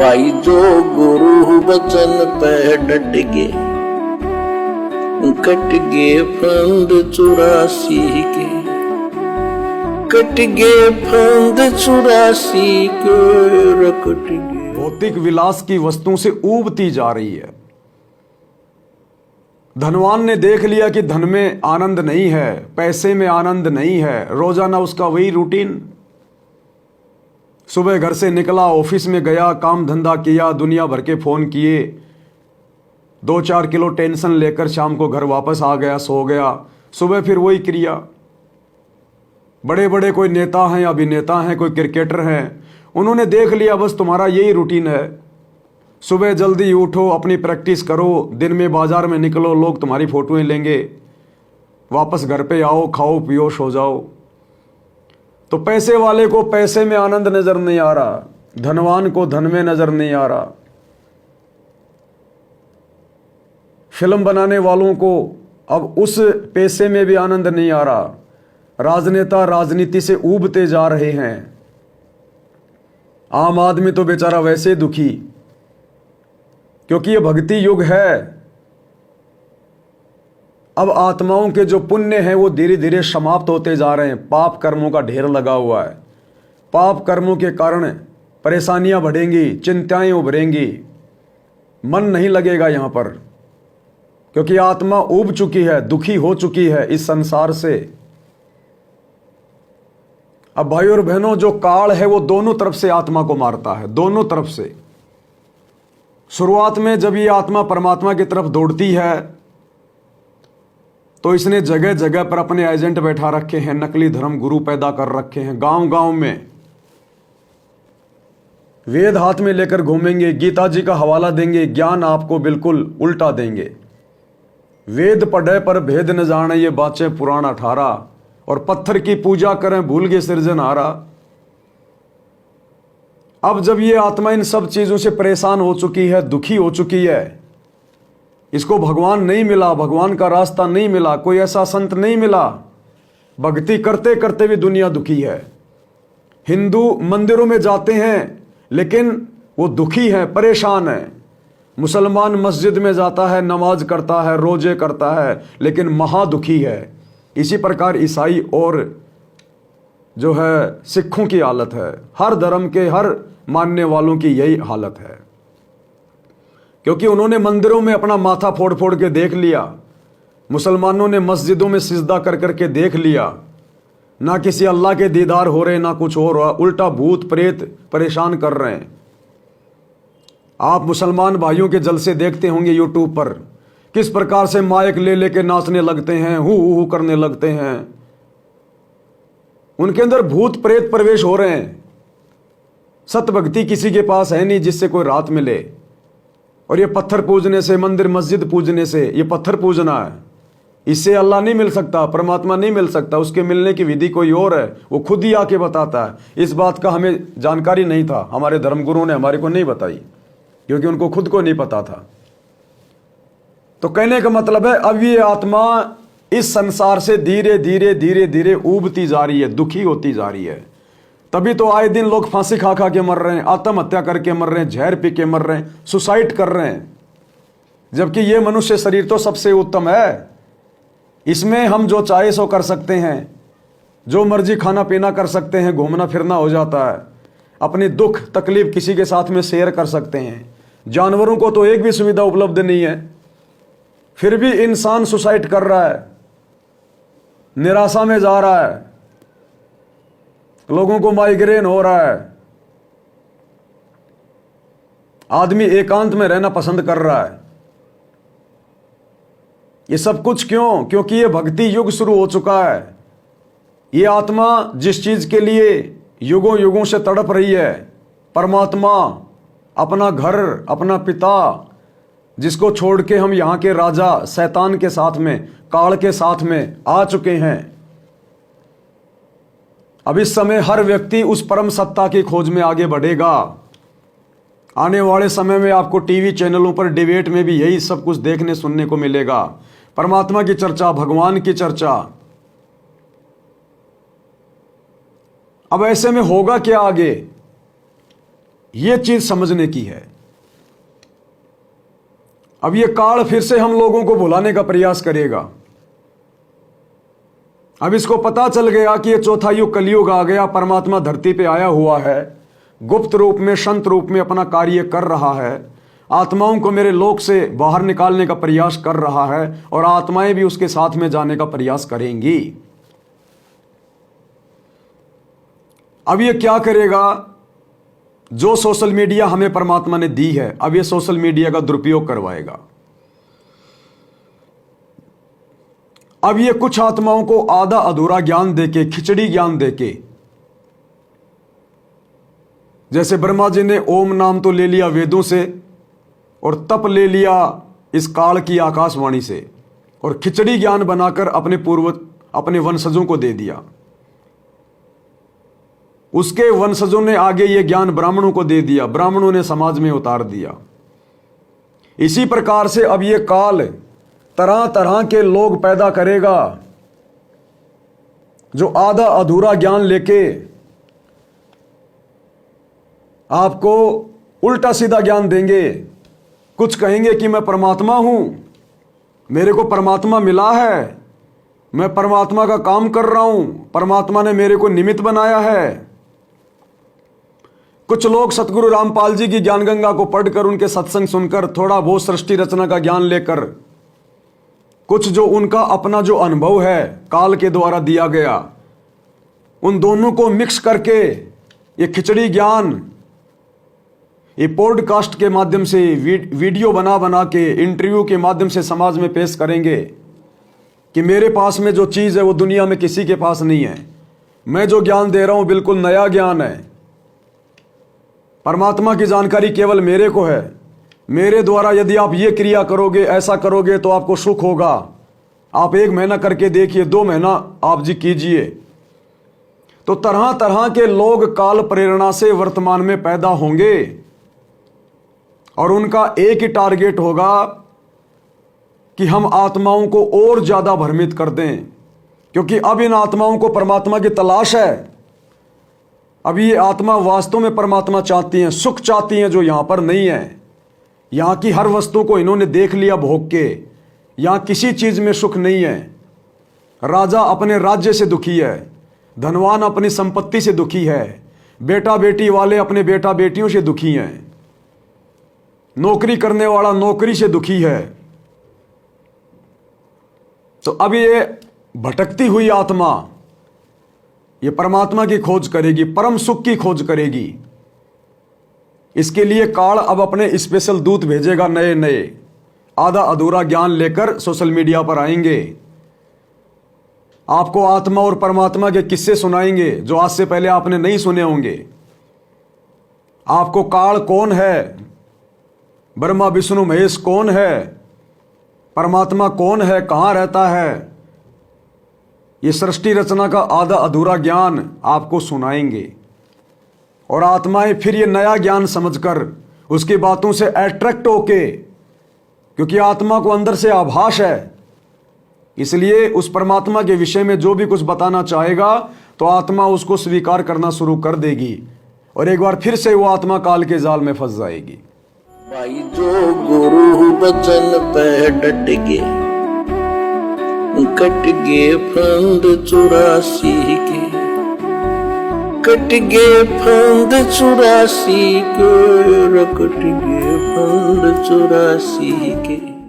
भाई जो गुरु वचन पे डट गए, कट गए फंद 84 के, कट गए फंद 84 के, रकट गए। भौतिक विलास की वस्तुओं से ऊबती जा रही है। धनवान ने देख लिया कि धन में आनंद नहीं है, पैसे में आनंद नहीं है। रोजाना उसका वही रूटीन, सुबह घर से निकला, ऑफिस में गया, काम धंधा किया, दुनिया भर के फोन किए, 2-4 किलो टेंशन लेकर शाम को घर वापस आ गया, सो गया। सुबह फिर वही क्रिया। बड़े बड़े कोई नेता हैं, अभिनेता हैं, कोई क्रिकेटर हैं, उन्होंने देख लिया बस तुम्हारा यही रूटीन है। सुबह जल्दी उठो, अपनी प्रैक्टिस करो, दिन में बाजार में निकलो, लोग तुम्हारी फोटोएं लेंगे, वापस घर पे आओ, खाओ पियो, सो जाओ। तो पैसे वाले को पैसे में आनंद नजर नहीं आ रहा, धनवान को धन में नजर नहीं आ रहा। फिल्म बनाने वालों को अब उस पैसे में भी आनंद नहीं आ रहा। राजनेता राजनीति से ऊबते जा रहे हैं। आम आदमी तो बेचारा वैसे दुखी, क्योंकि ये भक्ति युग है। अब आत्माओं के जो पुण्य हैं वो धीरे धीरे समाप्त होते जा रहे हैं। पाप कर्मों का ढेर लगा हुआ है। पाप कर्मों के कारण परेशानियां बढ़ेंगी, चिंताएं उभरेंगी, मन नहीं लगेगा यहाँ पर, क्योंकि आत्मा ऊब चुकी है, दुखी हो चुकी है इस संसार से। अब भाई और बहनों, जो काल है वो दोनों तरफ से आत्मा को मारता है, दोनों तरफ से। शुरुआत में जब ये आत्मा परमात्मा की तरफ दौड़ती है तो इसने जगह जगह पर अपने एजेंट बैठा रखे हैं, नकली धर्म गुरु पैदा कर रखे हैं। गांव गांव में वेद हाथ में लेकर घूमेंगे, गीता जी का हवाला देंगे, ज्ञान आपको बिल्कुल उल्टा देंगे। वेद पढ़े पर भेद न जाने, ये बातें पुराण 18, और पत्थर की पूजा करें भूल गए सृजनहारा। अब जब ये आत्मा इन सब चीजों से परेशान हो चुकी है, दुखी हो चुकी है, इसको भगवान नहीं मिला, भगवान का रास्ता नहीं मिला, कोई ऐसा संत नहीं मिला, भक्ति करते करते भी दुनिया दुखी है। हिंदू मंदिरों में जाते हैं लेकिन वो दुखी है, परेशान है। मुसलमान मस्जिद में जाता है, नमाज करता है, रोजे करता है, लेकिन महादुखी है। इसी प्रकार ईसाई और जो है सिखों की हालत है। हर धर्म के हर मानने वालों की यही हालत है, क्योंकि उन्होंने मंदिरों में अपना माथा फोड़ फोड़ के देख लिया, मुसलमानों ने मस्जिदों में सिजदा कर करके देख लिया। ना किसी अल्लाह के दीदार हो रहे, ना कुछ हो रहा, उल्टा भूत प्रेत परेशान कर रहे हैं। आप मुसलमान भाइयों के जलसे देखते होंगे यूट्यूब पर, किस प्रकार से माइक ले लेके नाचने लगते हैं, हु करने लगते हैं। उनके अंदर भूत प्रेत प्रवेश हो रहे हैं। सत भक्ति किसी के पास है नहीं जिससे कोई राहत मिले। और ये पत्थर पूजने से, मंदिर मस्जिद पूजने से, ये पत्थर पूजना है, इससे अल्लाह नहीं मिल सकता, परमात्मा नहीं मिल सकता। उसके मिलने की विधि कोई और है, वो खुद ही आके बताता है। इस बात का हमें जानकारी नहीं था, हमारे धर्मगुरुओं ने हमारे को नहीं बताई, क्योंकि उनको खुद को नहीं पता था। तो कहने का मतलब है, अब ये आत्मा इस संसार से धीरे धीरे धीरे धीरे ऊबती जा रही है, दुखी होती जा रही है। तभी तो आए दिन लोग फांसी खा खा के मर रहे हैं, आत्महत्या करके मर रहे हैं, जहर पी के मर रहे हैं, सुसाइड कर रहे हैं। जबकि ये मनुष्य शरीर तो सबसे उत्तम है, इसमें हम जो चाहे सो कर सकते हैं, जो मर्जी खाना पीना कर सकते हैं, घूमना फिरना हो जाता है, अपनी दुख तकलीफ किसी के साथ में शेयर कर सकते हैं। जानवरों को तो एक भी सुविधा उपलब्ध नहीं है, फिर भी इंसान सुसाइड कर रहा है, निराशा में जा रहा है, लोगों को माइग्रेन हो रहा है, आदमी एकांत में रहना पसंद कर रहा है। ये सब कुछ क्यों? क्योंकि ये भक्ति युग शुरू हो चुका है। ये आत्मा जिस चीज के लिए युगों युगों से तड़प रही है, परमात्मा, अपना घर, अपना पिता, जिसको छोड़ के हम यहाँ के राजा शैतान के साथ में, काल के साथ में आ चुके हैं। अब इस समय हर व्यक्ति उस परम सत्ता की खोज में आगे बढ़ेगा। आने वाले समय में आपको टीवी चैनलों पर डिबेट में भी यही सब कुछ देखने सुनने को मिलेगा, परमात्मा की चर्चा, भगवान की चर्चा। अब ऐसे में होगा क्या आगे? ये चीज समझने की है। अब ये काल फिर से हम लोगों को भुलाने का प्रयास करेगा। अब इसको पता चल गया कि ये चौथा युग कलयुग आ गया, परमात्मा धरती पे आया हुआ है, गुप्त रूप में संत रूप में अपना कार्य कर रहा है, आत्माओं को मेरे लोक से बाहर निकालने का प्रयास कर रहा है, और आत्माएं भी उसके साथ में जाने का प्रयास करेंगी। अब ये क्या करेगा? जो सोशल मीडिया हमें परमात्मा ने दी है, अब ये सोशल मीडिया का दुरुपयोग करवाएगा। अब ये कुछ आत्माओं को आधा अधूरा ज्ञान देके, खिचड़ी ज्ञान देके, जैसे ब्रह्मा जी ने ओम नाम तो ले लिया वेदों से और तप ले लिया इस काल की आकाशवाणी से, और खिचड़ी ज्ञान बनाकर अपने पूर्वज अपने वंशजों को दे दिया। उसके वंशजों ने आगे ये ज्ञान ब्राह्मणों को दे दिया, ब्राह्मणों ने समाज में उतार दिया। इसी प्रकार से अब ये काल तरह तरह के लोग पैदा करेगा जो आधा अधूरा ज्ञान लेके आपको उल्टा सीधा ज्ञान देंगे। कुछ कहेंगे कि मैं परमात्मा हूं, मेरे को परमात्मा मिला है, मैं परमात्मा का काम कर रहा हूं, परमात्मा ने मेरे को निमित्त बनाया है। कुछ लोग सतगुरु रामपाल जी की ज्ञान गंगा को पढ़कर, उनके सत्संग सुनकर, थोड़ा बहुत सृष्टि रचना का ज्ञान लेकर, कुछ जो उनका अपना जो अनुभव है काल के द्वारा दिया गया, उन दोनों को मिक्स करके ये खिचड़ी ज्ञान ये पॉडकास्ट के माध्यम से, वीडियो बना बना के, इंटरव्यू के माध्यम से समाज में पेश करेंगे कि मेरे पास में जो चीज़ है वो दुनिया में किसी के पास नहीं है, मैं जो ज्ञान दे रहा हूं बिल्कुल नया ज्ञान है, परमात्मा की जानकारी केवल मेरे को है, मेरे द्वारा यदि आप ये क्रिया करोगे, ऐसा करोगे तो आपको सुख होगा, आप 1 महीना करके देखिए, 2 महीना आप जी कीजिए। तो तरह तरह के लोग काल प्रेरणा से वर्तमान में पैदा होंगे और उनका एक ही टारगेट होगा कि हम आत्माओं को और ज्यादा भ्रमित कर दें, क्योंकि अब इन आत्माओं को परमात्मा की तलाश है। अब ये आत्मा वास्तव में परमात्मा चाहती हैं, सुख चाहती हैं जो यहां पर नहीं है। यहां की हर वस्तु को इन्होंने देख लिया भोग के, यहां किसी चीज में सुख नहीं है। राजा अपने राज्य से दुखी है, धनवान अपनी संपत्ति से दुखी है, बेटा बेटी वाले अपने बेटा बेटियों से दुखी हैं, नौकरी करने वाला नौकरी से दुखी है। तो अब ये भटकती हुई आत्मा ये परमात्मा की खोज करेगी, परम सुख की खोज करेगी। इसके लिए काल अब अपने स्पेशल दूत भेजेगा, नए नए आधा अधूरा ज्ञान लेकर सोशल मीडिया पर आएंगे, आपको आत्मा और परमात्मा के किस्से सुनाएंगे जो आज से पहले आपने नहीं सुने होंगे। आपको काल कौन है, ब्रह्मा विष्णु महेश कौन है, परमात्मा कौन है, कहां रहता है, ये सृष्टि रचना का आधा अधूरा ज्ञान आपको सुनाएंगे। और आत्माएं फिर ये नया ज्ञान समझकर उसकी बातों से अट्रैक्ट होके, क्योंकि आत्मा को अंदर से आभास है, इसलिए उस परमात्मा के विषय में जो भी कुछ बताना चाहेगा तो आत्मा उसको स्वीकार करना शुरू कर देगी, और एक बार फिर से वो आत्मा काल के जाल में फंस जाएगी। भाई जो गुरु बचन पे डट गए, कट गए फंद 84 के, कट गए फंद 84 के, कट गए फंद 84 के।